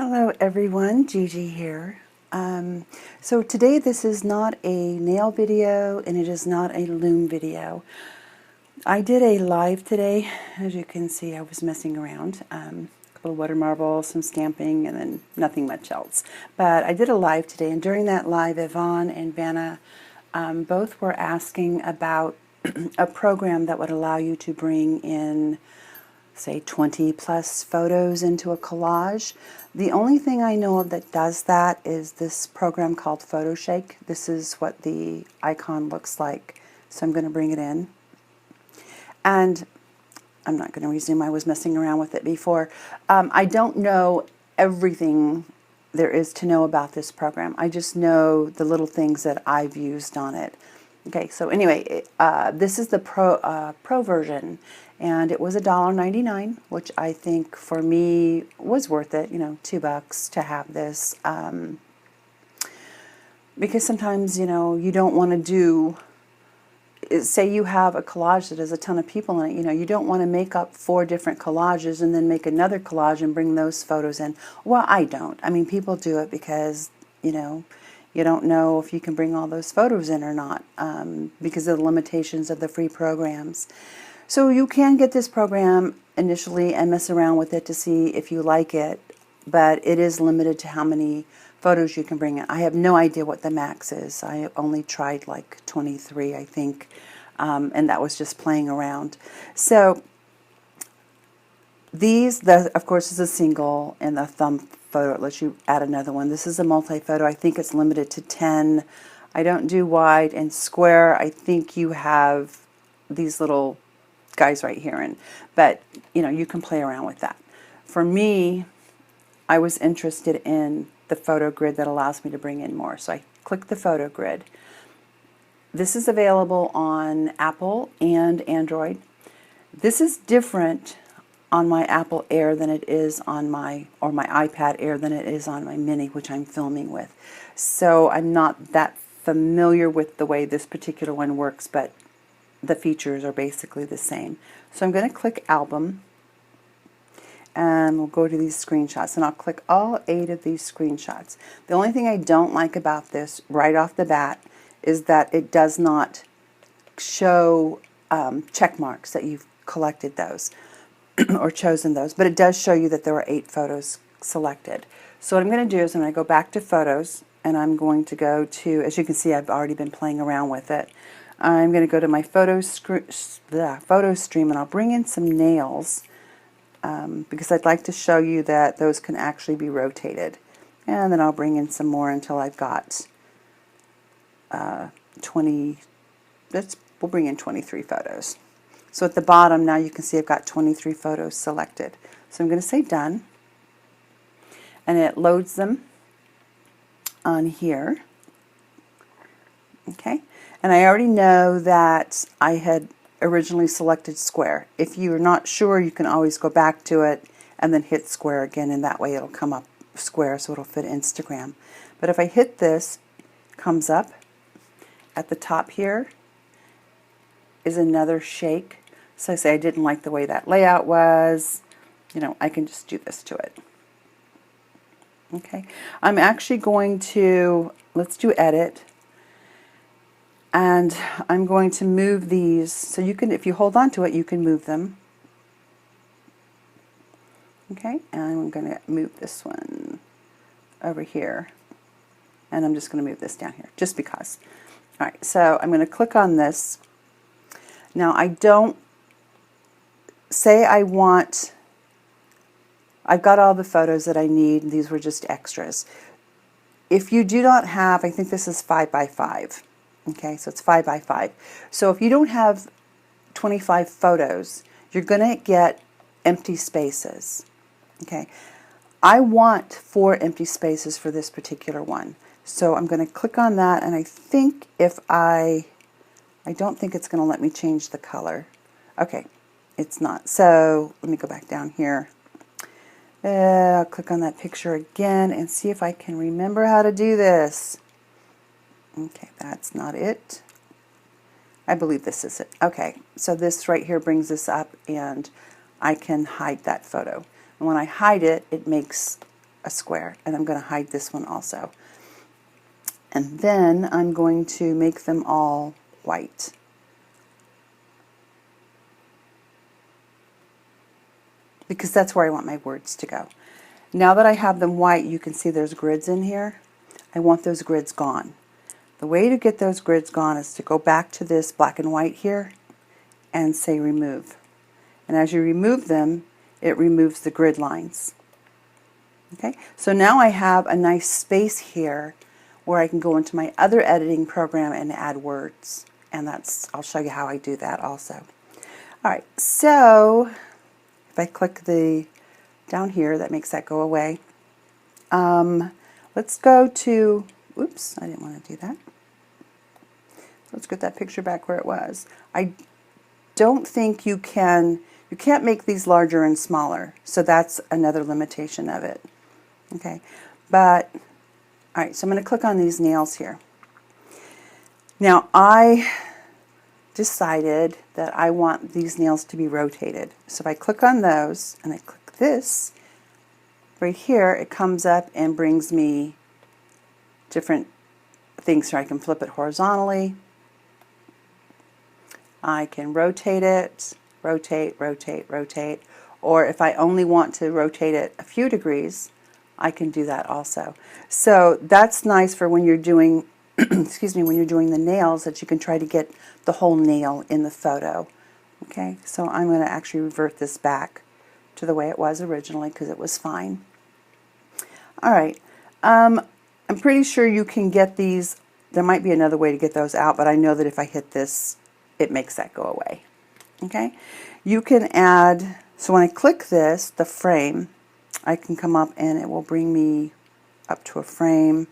Hello everyone, Gigi here. So today this is not a nail video and it is not a loom video. I did a live today. As you can see, I was messing around. A couple of water marbles, some stamping, and then nothing much else. But I did a live today, and during that live, Yvonne and Vanna both were asking about a program that would allow you to bring in, say, 20 plus photos into a collage. The only thing I know of that does that is this program called Photoshake. This is what the icon looks like. So I'm going to bring it in. And I'm not going to resume. I was messing around with it before. I don't know everything there is to know about this program. I just know the little things that I've used on it. Okay, so anyway, this is the pro version, and it was $1.99, which I think for me was worth it. You know, $2 to have this, because sometimes you don't want to do. Say you have a collage that has a ton of people in it. You don't want to make up 4 different collages and then make another collage and bring those photos in. Well, I don't. I mean, people do it because you don't know if you can bring all those photos in or not, because of the limitations of the free programs. So you can get this program initially and mess around with it to see if you like it, but it is limited to how many photos you can bring in. I have no idea what the max is. I only tried like 23, I think, and that was just playing around. So of course, is a single, and the thumb photo, it lets you add another one. This is a multi-photo. I think it's limited to 10. I don't do wide and square. I think you have these little guys right here, but you can play around with that. For me, I was interested in the photo grid that allows me to bring in more. So I click the photo grid. This is available on Apple and Android. This is different on my Apple Air than it is on my iPad Air than it is on my Mini, which I'm filming with. So I'm not that familiar with the way this particular one works, but the features are basically the same. So I'm going to click Album, and we'll go to these screenshots, and I'll click all 8 of these screenshots. The only thing I don't like about this right off the bat is that it does not show check marks that you've collected those or chosen those, but it does show you that there were 8 photos selected. So what I'm going to do is I'm going to go back to Photos, and I'm going to go to, as you can see, I've already been playing around with it. I'm going to go to my photo stream, and I'll bring in some nails, because I'd like to show you that those can actually be rotated. And then I'll bring in some more until I've got 20, we'll bring in 23 photos. So at the bottom now you can see I've got 23 photos selected. So I'm going to say Done, and it loads them on here. Okay, and I already know that I had originally selected square. If you're not sure, you can always go back to it and then hit square again, and that way it'll come up square, so it'll fit Instagram. But if I hit this, it comes up at the top here is another shake. So I say I didn't like the way that layout was, I can just do this to it. Okay, I'm actually going to, let's do edit. And I'm going to move these, so you can, if you hold on to it, you can move them. Okay, and I'm going to move this one over here. And I'm just going to move this down here, just because. All right, so I'm going to click on this. Now I don't, say I've got all the photos that I need, these were just extras. If you do not have, I think this is 5 by 5. Okay, so it's 5 by 5. So if you don't have 25 photos, you're going to get empty spaces. Okay, I want 4 empty spaces for this particular one. So I'm going to click on that, and I think if I don't think it's going to let me change the color. Okay, it's not. So let me go back down here. I'll click on that picture again and see if I can remember how to do this. Okay, that's not it. I believe this is it. Okay, so this right here brings this up, and I can hide that photo. And when I hide it, it makes a square, and I'm going to hide this one also. And then I'm going to make them all white. Because that's where I want my words to go. Now that I have them white, you can see there's grids in here. I want those grids gone. The way to get those grids gone is to go back to this black and white here and say remove. And as you remove them, it removes the grid lines. Okay, so now I have a nice space here where I can go into my other editing program and add words. And I'll show you how I do that also. All right, so if I click down here, that makes that go away. Let's go to, oops, I didn't want to do that. Let's get that picture back where it was. I don't think you can't make these larger and smaller, so that's another limitation of it. Okay, but, all right, so I'm going to click on these nails here. Now, I decided that I want these nails to be rotated. So if I click on those and I click this, right here it comes up and brings me different things here. I can flip it horizontally. I can rotate it, rotate, rotate, rotate. Or if I only want to rotate it a few degrees, I can do that also. So that's nice for when you're doing excuse me, when you're doing the nails, that you can try to get the whole nail in the photo. Okay, so I'm going to actually revert this back to the way it was originally because it was fine. All right, I'm pretty sure you can get these. There might be another way to get those out, but I know that if I hit this, it makes that go away. Okay, you can add, so when I click this, the frame, I can come up and it will bring me up to a frame.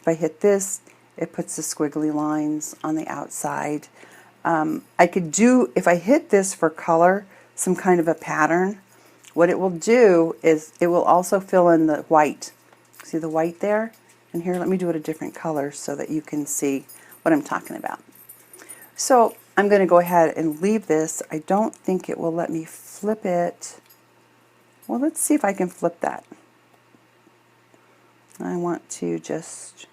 If I hit this, it puts the squiggly lines on the outside. I could do, if I hit this for color, some kind of a pattern, what it will do is it will also fill in the white. See the white there? And here, let me do it a different color so that you can see what I'm talking about. So I'm going to go ahead and leave this. I don't think it will let me flip it. Well, let's see if I can flip that. I want to just,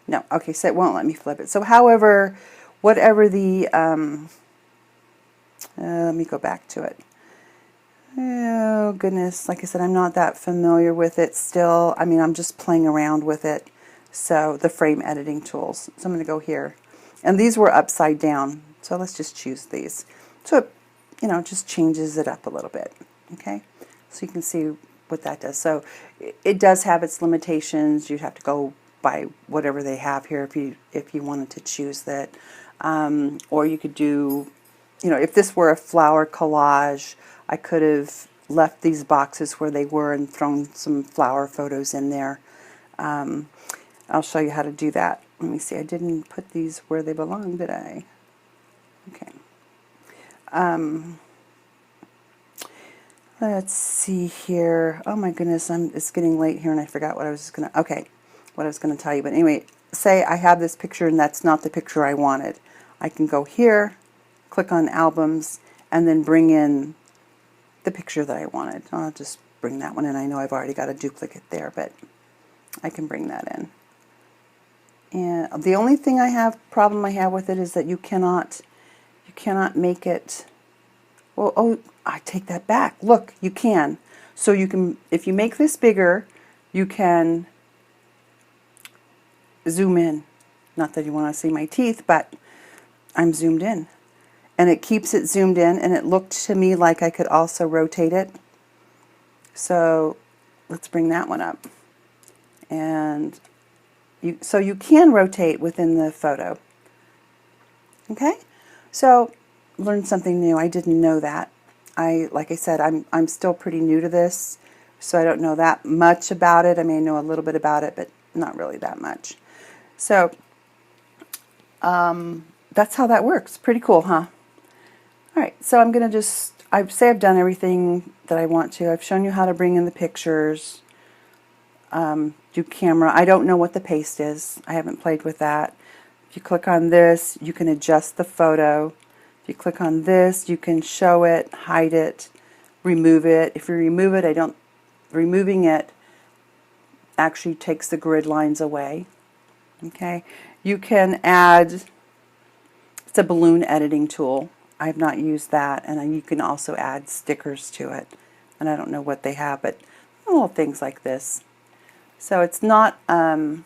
no, okay, so it won't let me flip it. So however, whatever the, let me go back to it. Oh goodness, like I said, I'm not that familiar with it still. I mean, I'm just playing around with it. So the frame editing tools. So I'm going to go here. And these were upside down. So let's just choose these. So it, you know, just changes it up a little bit. Okay, so you can see what that does. So it does have its limitations. You'd have to go by whatever they have here if you wanted to choose that. Or you could do, you know, if this were a flower collage, I could have left these boxes where they were and thrown some flower photos in there. I'll show you how to do that. Let me see, I didn't put these where they belong, did I? Okay. Let's see here. Oh my goodness, it's getting late here and I forgot what I was going to, okay, what I was going to tell you. But anyway, say I have this picture and that's not the picture I wanted. I can go here, click on albums, and then bring in the picture that I wanted. I'll just bring that one in. I know I've already got a duplicate there, but I can bring that in. And the only thing problem I have with it is that you cannot make it, well, oh, I take that back. Look, you can. So you can, if you make this bigger, you can zoom in. Not that you want to see my teeth, but I'm zoomed in. And it keeps it zoomed in, and it looked to me like I could also rotate it. So let's bring that one up. And so you can rotate within the photo. Okay? So learned something new. I didn't know that. Like I said, I'm still pretty new to this, so I don't know that much about it. I may know a little bit about it, but not really that much. So that's how that works. Pretty cool, huh? All right, so I'm going to I've done everything that I want to. I've shown you how to bring in the pictures, do camera. I don't know what the paste is. I haven't played with that. If you click on this, you can adjust the photo. If you click on this, you can show it, hide it, remove it. If you remove it, removing it actually takes the grid lines away. Okay, you can add, it's a balloon editing tool. I have not used that, and you can also add stickers to it. And I don't know what they have, but little things like this. So it's not, I mean,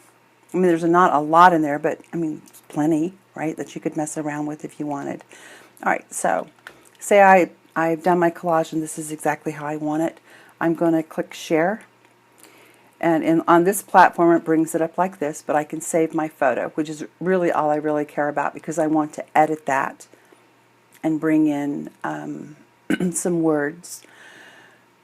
there's not a lot in there, but I mean, it's plenty, right, that you could mess around with if you wanted. All right, so say I've done my collage and this is exactly how I want it. I'm going to click share. And on this platform it brings it up like this, but I can save my photo, which is really all I really care about because I want to edit that and bring in some words.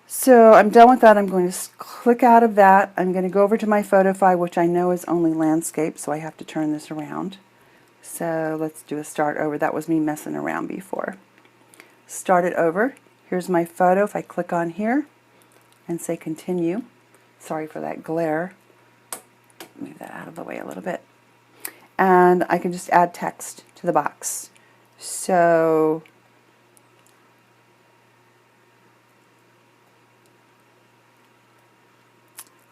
So I'm done with that. I'm going to click out of that. I'm going to go over to my photo file, which I know is only landscape, so I have to turn this around. So let's do a start over. That was me messing around before. Start it over. Here's my photo. If I click on here and say continue, sorry for that glare, move that out of the way a little bit, and I can just add text to the box. So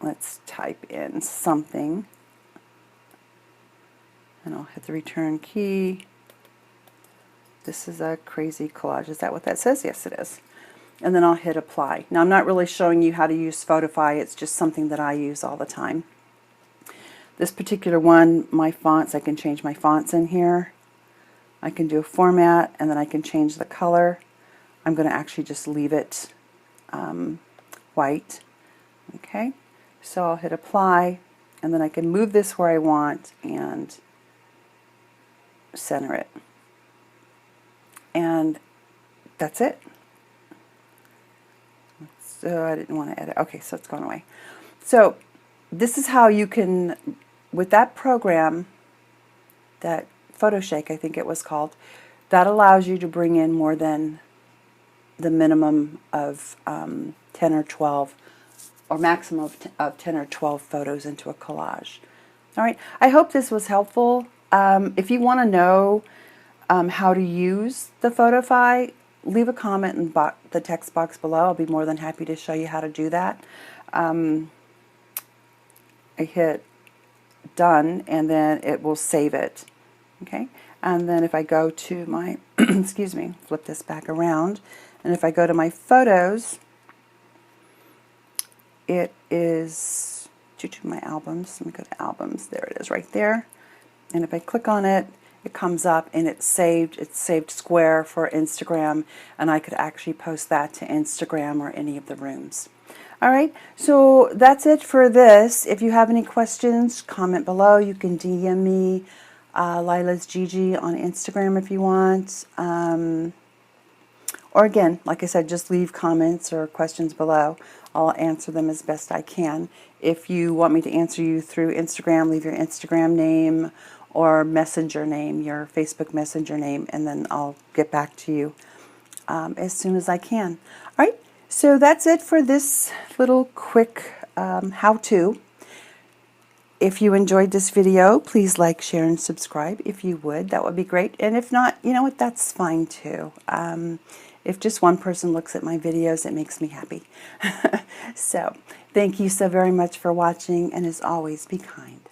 let's type in something, and I'll hit the return key. This is a crazy collage. Is that what that says? Yes, it is. And then I'll hit apply. Now I'm not really showing you how to use Photify. It's just something that I use all the time. This particular one, my fonts, I can change my fonts in here. I can do a format, and then I can change the color. I'm going to actually just leave it white. Okay, so I'll hit apply, and then I can move this where I want and center it. And that's it. So I didn't want to edit. Okay, so it's gone away. So this is how you can, with that program, that PhotoShake I think it was called, that allows you to bring in more than the minimum of 10 or 12, or maximum of 10 or 12 photos into a collage. All right, I hope this was helpful. If you want to know how to use the Photify, leave a comment in the text box below. I'll be more than happy to show you how to do that. I hit done, and then it will save it. Okay, and then if I go to my, excuse me, flip this back around, and if I go to my photos, it is to my albums. Let me go to albums. There it is, right there. And if I click on it, it comes up and it's saved square for Instagram, and I could actually post that to Instagram or any of the rooms. All right, so that's it for this. If you have any questions, comment below. You can DM me, Lila's Gigi on Instagram if you want. Or again, like I said, just leave comments or questions below. I'll answer them as best I can. If you want me to answer you through Instagram, leave your Instagram name or messenger name, your Facebook messenger name, and then I'll get back to you as soon as I can. All right, so that's it for this little quick how-to. If you enjoyed this video, please like, share, and subscribe if you would. That would be great. And if not, you know what, that's fine too. If just one person looks at my videos, it makes me happy. So, thank you so very much for watching, and as always, be kind.